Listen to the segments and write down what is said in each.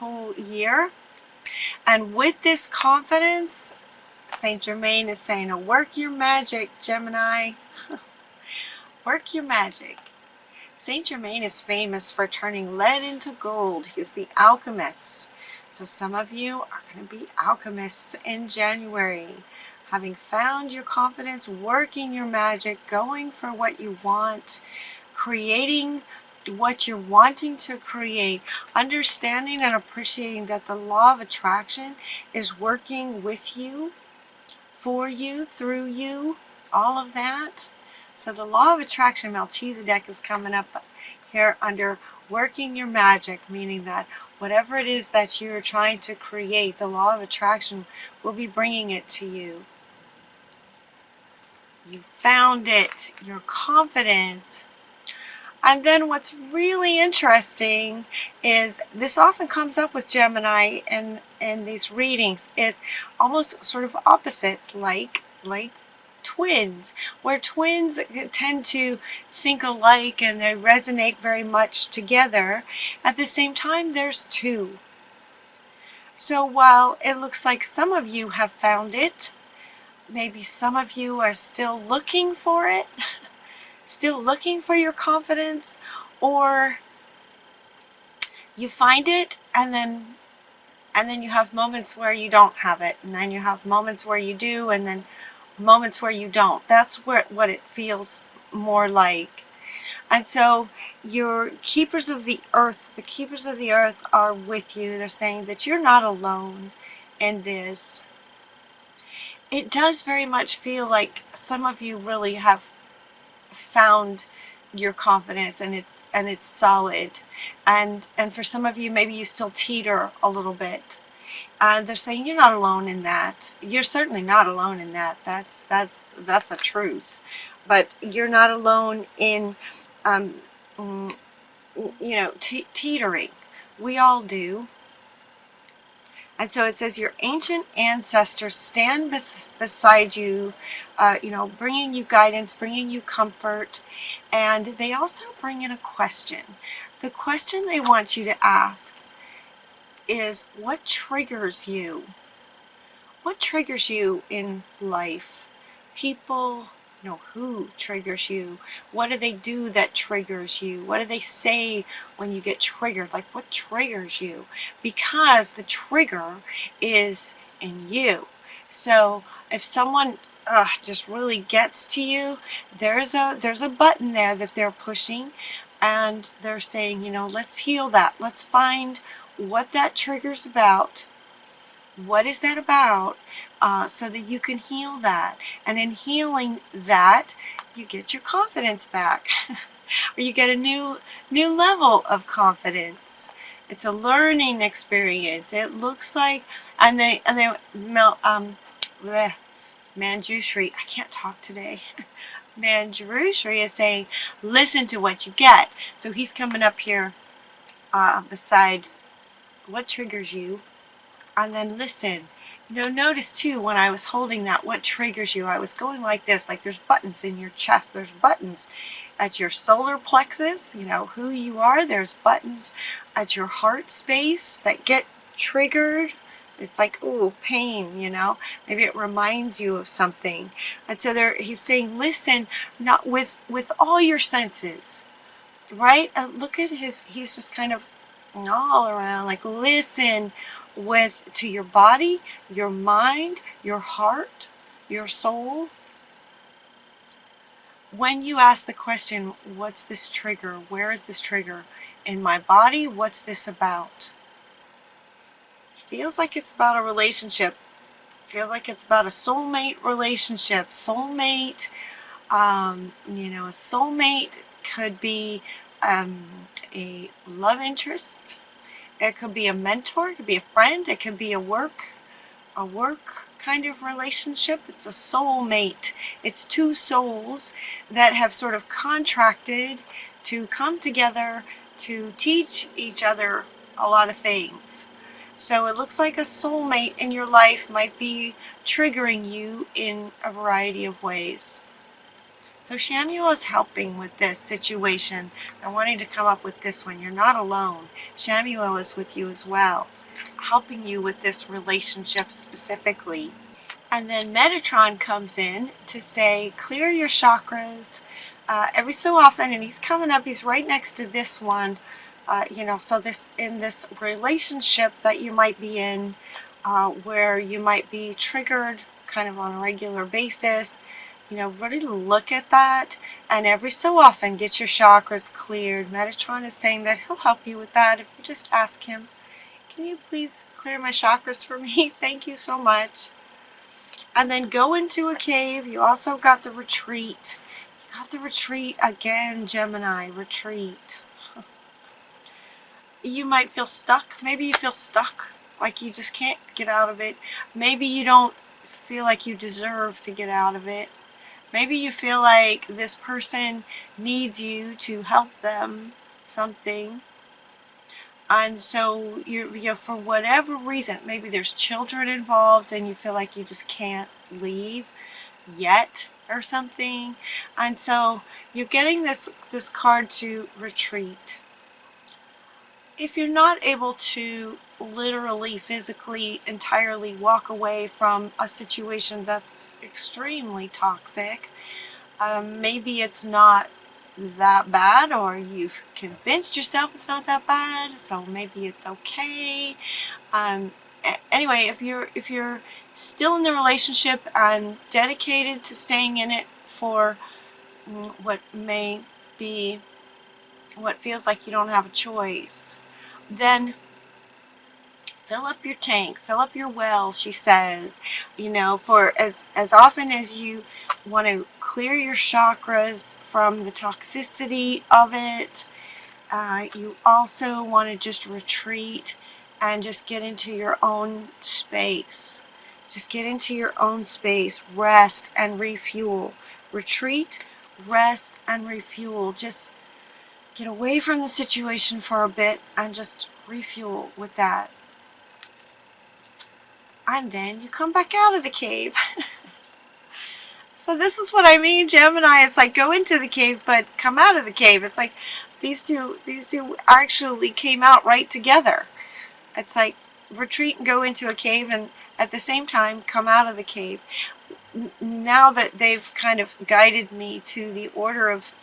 whole year. And with this confidence, Saint Germain is saying, oh, work your magic, Gemini. Work your magic. Saint Germain is famous for turning lead into gold. He's the alchemist. So some of you are going to be alchemists in January. Having found your confidence, working your magic, going for what you want, creating what you're wanting to create, understanding and appreciating that the law of attraction is working with you, for you, through you, all of that. So the law of attraction, Melchizedek, is coming up here under working your magic, meaning that whatever it is that you're trying to create, the law of attraction will be bringing it to you. You found it, your confidence. And then what's really interesting is this often comes up with Gemini in these readings, is almost sort of opposites, like twins, where twins tend to think alike and they resonate very much together. At the same time, there's two. So while it looks like some of you have found it, maybe some of you are still looking for it, still looking for your confidence, or you find it and then you have moments where you don't have it, and then you have moments where you do, and then moments where you don't. That's what it feels more like. And so your keepers of the earth, the keepers of the earth are with you. They're saying that you're not alone in this. It does very much feel like some of you really have found your confidence, and it's solid, and for some of you maybe you still teeter a little bit, and they're saying you're not alone in that. You're certainly not alone in that. That's a truth, but you're not alone in teetering. We all do. And so it says your ancient ancestors stand beside you, bringing you guidance, bringing you comfort. And they also bring in a question. The question they want you to ask is, what triggers you? What triggers you in life? People, who triggers you? What do they do that triggers you? What do they say when you get triggered? Like, what triggers you? Because the trigger is in you. So if someone just really gets to you, there's a button there that they're pushing, and they're saying, let's heal that. Let's find what that trigger's about. What is that about? So that you can heal that. And in healing that, you get your confidence back. Or you get a new level of confidence. It's a learning experience. It looks like, Manjushri, I can't talk today. Manjushri is saying, listen to what you get. So he's coming up here beside what triggers you, and then listen. Notice too, when I was holding that, what triggers you, I was going like this, like there's buttons in your chest, there's buttons at your solar plexus, who you are. There's buttons at your heart space that get triggered. It's like, ooh, pain, maybe it reminds you of something. And so he's saying, listen, not with all your senses, right? Look at he's just kind of all around, like, listen to your body, your mind, your heart, your soul. When you ask the question, what's this trigger? Where is this trigger? In my body, what's this about? Feels like it's about a relationship. Feels like it's about a soulmate relationship. Soulmate, a soulmate could be a love interest. It could be a mentor. It could be a friend. It could be a work kind of relationship. It's a soulmate. It's two souls that have sort of contracted to come together to teach each other a lot of things. So it looks like a soulmate in your life might be triggering you in a variety of ways. So Shamuel is helping with this situation. They're wanting to come up with this one. You're not alone. Shamuel is with you as well, helping you with this relationship specifically. And then Metatron comes in to say, clear your chakras every so often. And he's coming up, he's right next to this one. So this in this relationship that you might be in, where you might be triggered kind of on a regular basis, really look at that, and every so often get your chakras cleared. Metatron is saying that he'll help you with that if you just ask him, can you please clear my chakras for me? Thank you so much. And then go into a cave. You also got the retreat. You got the retreat again, Gemini, retreat. You might feel stuck. Maybe you feel stuck, like you just can't get out of it. Maybe you don't feel like you deserve to get out of it. Maybe you feel like this person needs you to help them something. And so you for whatever reason, maybe there's children involved and you feel like you just can't leave yet or something. And so you're getting this card to retreat. If you're not able to literally, physically, entirely walk away from a situation that's extremely toxic, maybe it's not that bad, or you've convinced yourself it's not that bad, so maybe it's okay. Anyway, if you're still in the relationship and dedicated to staying in it for what feels like you don't have a choice, then fill up your tank, fill up your well, she says. For as often as you want to clear your chakras from the toxicity of it, you also want to just retreat and just get into your own space. Just get into your own space, rest and refuel. Retreat, rest, and refuel. Just get away from the situation for a bit and just refuel with that. And then you come back out of the cave. So this is what I mean, Gemini. It's like go into the cave, but come out of the cave. It's like these two actually came out right together. It's like retreat and go into a cave, and at the same time come out of the cave. Now that they've kind of guided me to the order of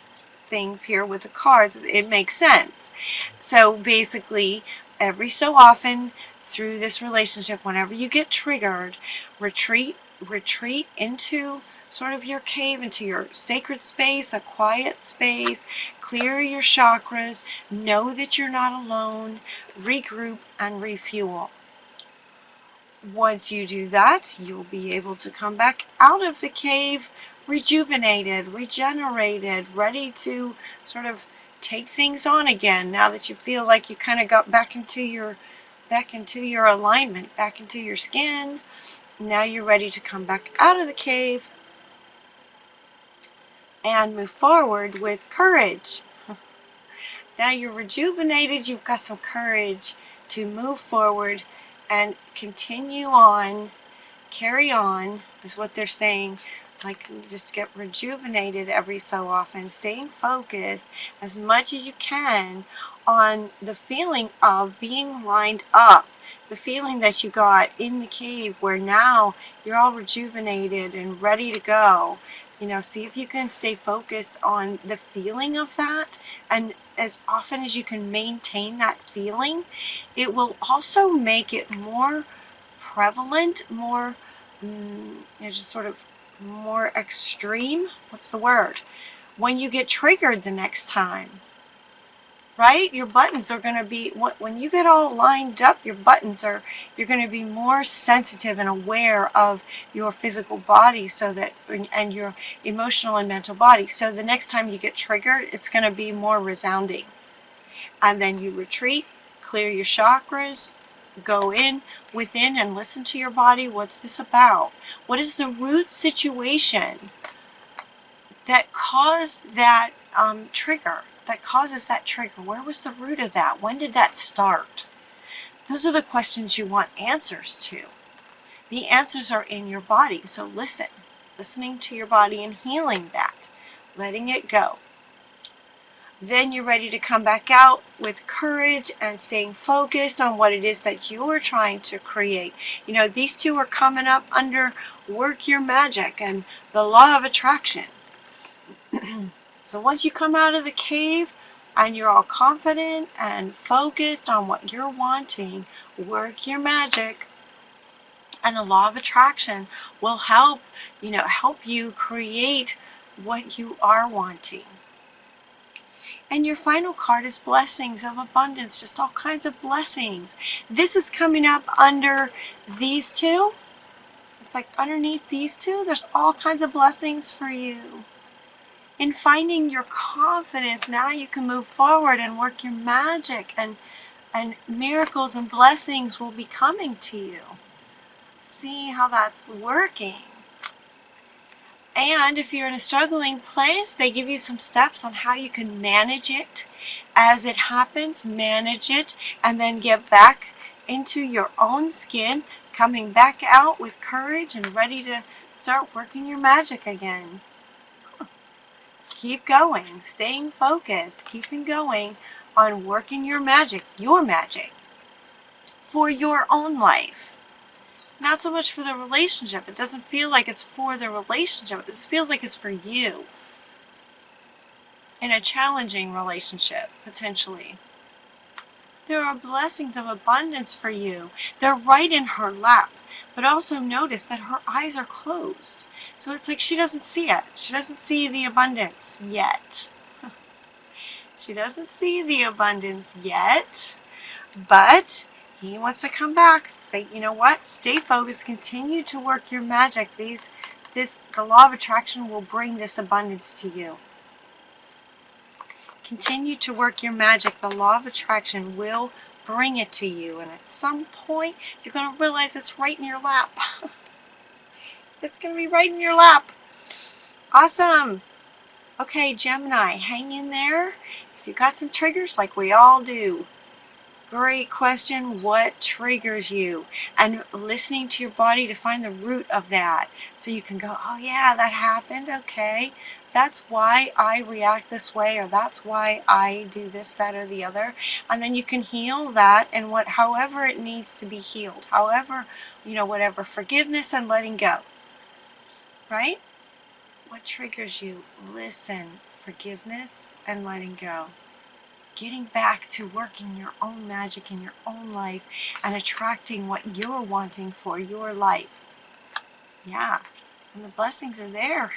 things here with the cards, it makes sense. So basically, every so often through this relationship, whenever you get triggered, retreat into sort of your cave, into your sacred space, a quiet space, clear your chakras, know that you're not alone, regroup and refuel. Once you do that, you'll be able to come back out of the cave rejuvenated, regenerated, ready to sort of take things on again, now that you feel like you kind of got back into your alignment, back into your skin. Now you're ready to come back out of the cave and move forward with courage. Now you're rejuvenated, you've got some courage to move forward and continue on, carry on, is what they're saying. Like, just get rejuvenated every so often, staying focused as much as you can on the feeling of being lined up, the feeling that you got in the cave, where now you're all rejuvenated and ready to go. See if you can stay focused on the feeling of that, and as often as you can maintain that feeling, it will also make it more prevalent, more just sort of more extreme. What's the word? When you get triggered the next time, right? Your buttons are going to be, when you get all lined up, you're going to be more sensitive and aware of your physical body, and your emotional and mental body. So the next time you get triggered, it's going to be more resounding. And then you retreat, clear your chakras, go within and listen to your body. What's this about? What is the root situation that caused that trigger? That causes that trigger? Where was the root of that? When did that start? Those are the questions you want answers to. The answers are in your body. So listening to your body and healing that. letting it go. Then you're ready to come back out with courage and staying focused on what it is that you're trying to create. You know, these two are coming up under work your magic and the law of attraction. So once you come out of the cave and you're all confident and focused on what you're wanting, work your magic, and the law of attraction will help you create what you are wanting. And your final card is blessings of abundance, just all kinds of blessings. This is coming up under these two. It's like underneath these two, there's all kinds of blessings for you. In finding your confidence, now you can move forward and work your magic, and miracles and blessings will be coming to you. See how that's working. And if you're in a struggling place, they give you some steps on how you can manage it as it happens, manage it, and then get back into your own skin, coming back out with courage and ready to start working your magic again. Keep going, staying focused, keeping going on working your magic for your own life. Not so much for the relationship. It doesn't feel like it's for the relationship. This feels like it's for you. In a challenging relationship, potentially. There are blessings of abundance for you. They're right in her lap. But also notice that her eyes are closed. So it's like she doesn't see it. She doesn't see the abundance yet. She doesn't see the abundance yet. But he wants to come back, say, you know what, stay focused, continue to work your magic. The law of attraction will bring this abundance to you. Continue to work your magic. The law of attraction will bring it to you. And at some point, you're going to realize it's right in your lap. It's going to be right in your lap. Awesome. Okay, Gemini, hang in there. If you've got some triggers, like we all do. Great question. What triggers you? And listening to your body to find the root of that. So you can go, oh yeah, that happened. Okay. That's why I react this way, or that's why I do this, that, or the other. And then you can heal that and however it needs to be healed. However, whatever. Forgiveness and letting go. Right? What triggers you? Listen. Forgiveness and letting go. Getting back to working your own magic in your own life and attracting what you're wanting for your life. Yeah, and the blessings are there.